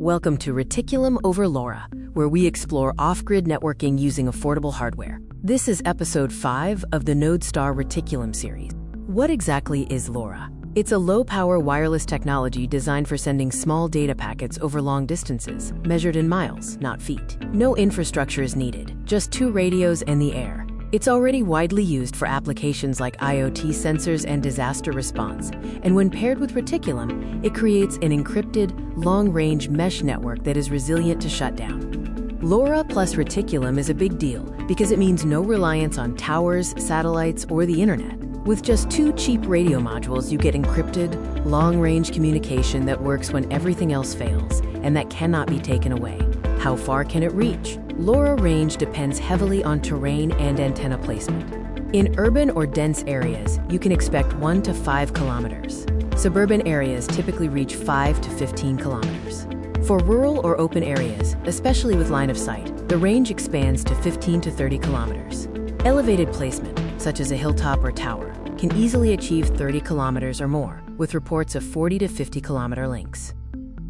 Welcome to Reticulum over LoRa, where we explore off-grid networking using affordable hardware. This is episode 5 of the NodeStar Reticulum series. What exactly is LoRa? It's a low-power wireless technology designed for sending small data packets over long distances, measured in miles, not feet. No infrastructure is needed, just 2 radios and the air. It's already widely used for applications like IoT sensors and disaster response, and when paired with Reticulum, it creates an encrypted, long-range mesh network that is resilient to shutdown. LoRa plus Reticulum is a big deal because it means no reliance on towers, satellites, or the internet. With just 2 cheap radio modules, you get encrypted, long-range communication that works when everything else fails, and that cannot be taken away. How far can it reach? LoRa range depends heavily on terrain and antenna placement. In urban or dense areas, you can expect 1 to 5 kilometers. Suburban areas typically reach 5 to 15 kilometers. For rural or open areas, especially with line of sight, the range expands to 15 to 30 kilometers. Elevated placement, such as a hilltop or tower, can easily achieve 30 kilometers or more, with reports of 40 to 50 kilometer links.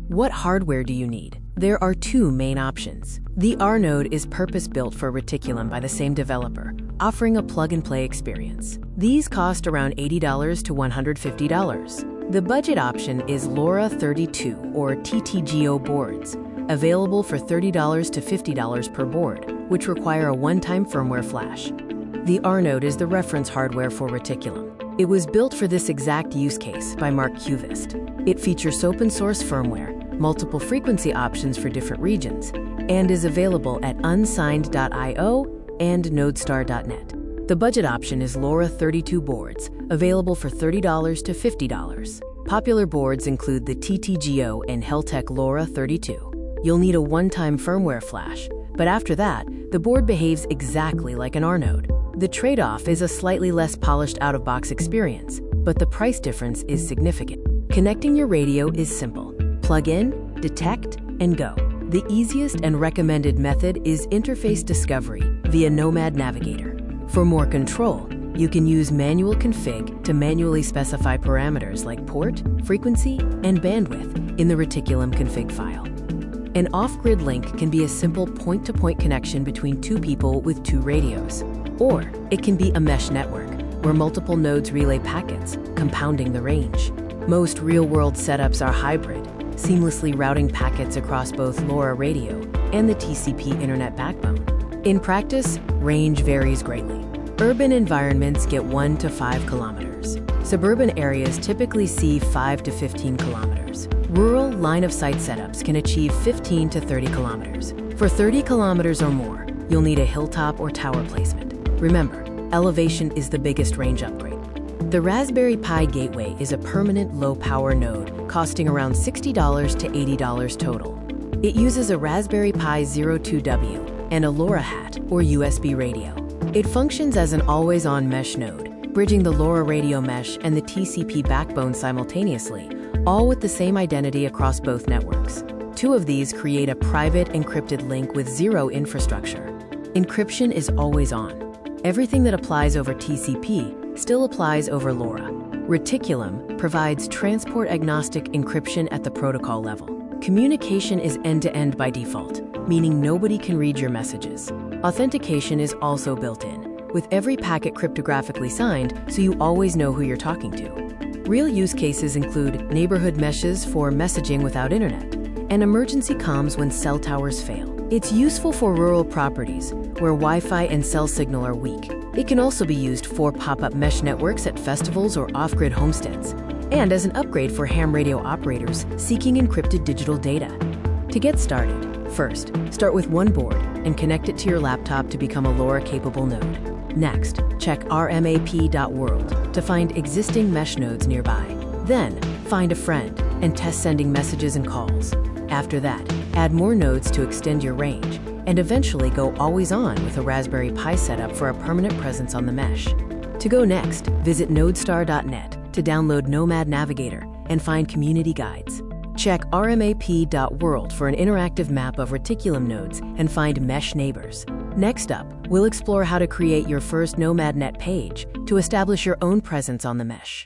What hardware do you need? There are 2 main options. The R node is purpose-built for Reticulum by the same developer, offering a plug-and-play experience. These cost around $80 to $150. The budget option is LoRa 32 or TTGO boards, available for $30 to $50 per board, which require a one-time firmware flash. The R node is the reference hardware for Reticulum. It was built for this exact use case by Mark Cuvist. It features open-source firmware, multiple frequency options for different regions, and is available at unsigned.io and nodestar.net. The budget option is LoRa 32 boards, available for $30 to $50. Popular boards include the TTGO and Heltec LoRa 32. You'll need a one-time firmware flash, but after that, the board behaves exactly like an R node. The trade-off is a slightly less polished out-of-box experience, but the price difference is significant. Connecting your radio is simple. Plug in, detect, and go. The easiest and recommended method is interface discovery via Nomad Navigator. For more control, you can use manual config to manually specify parameters like port, frequency, and bandwidth in the Reticulum config file. An off-grid link can be a simple point-to-point connection between 2 people with 2 radios. Or it can be a mesh network, where multiple nodes relay packets, compounding the range. Most real-world setups are hybrid, seamlessly routing packets across both LoRa radio and the TCP internet backbone. In practice, range varies greatly. Urban environments get 1 to 5 kilometers. Suburban areas typically see 5 to 15 kilometers. Rural line-of-sight setups can achieve 15 to 30 kilometers. For 30 kilometers or more, you'll need a hilltop or tower placement. Remember, elevation is the biggest range upgrade. The Raspberry Pi Gateway is a permanent low-power node costing around $60 to $80 total. It uses a Raspberry Pi 02W and a LoRa hat or USB radio. It functions as an always-on mesh node, bridging the LoRa radio mesh and the TCP backbone simultaneously, all with the same identity across both networks. 2 of these create a private encrypted link with 0 infrastructure. Encryption is always on. Everything that applies over TCP still applies over LoRa. Reticulum provides transport-agnostic encryption at the protocol level. Communication is end-to-end by default, meaning nobody can read your messages. Authentication is also built in, with every packet cryptographically signed so you always know who you're talking to. Real use cases include neighborhood meshes for messaging without internet, and emergency comms when cell towers fail. It's useful for rural properties where Wi-Fi and cell signal are weak. It can also be used for pop-up mesh networks at festivals or off-grid homesteads, and as an upgrade for ham radio operators seeking encrypted digital data. To get started, first, start with 1 board and connect it to your laptop to become a LoRa-capable node. Next, check rmap.world to find existing mesh nodes nearby. Then, find a friend and test sending messages and calls. After that, add more nodes to extend your range, and eventually go always on with a Raspberry Pi setup for a permanent presence on the mesh. To go next, visit nodestar.net to download Nomad Navigator and find community guides. Check rmap.world for an interactive map of Reticulum nodes and find mesh neighbors. Next up, we'll explore how to create your first NomadNet page to establish your own presence on the mesh.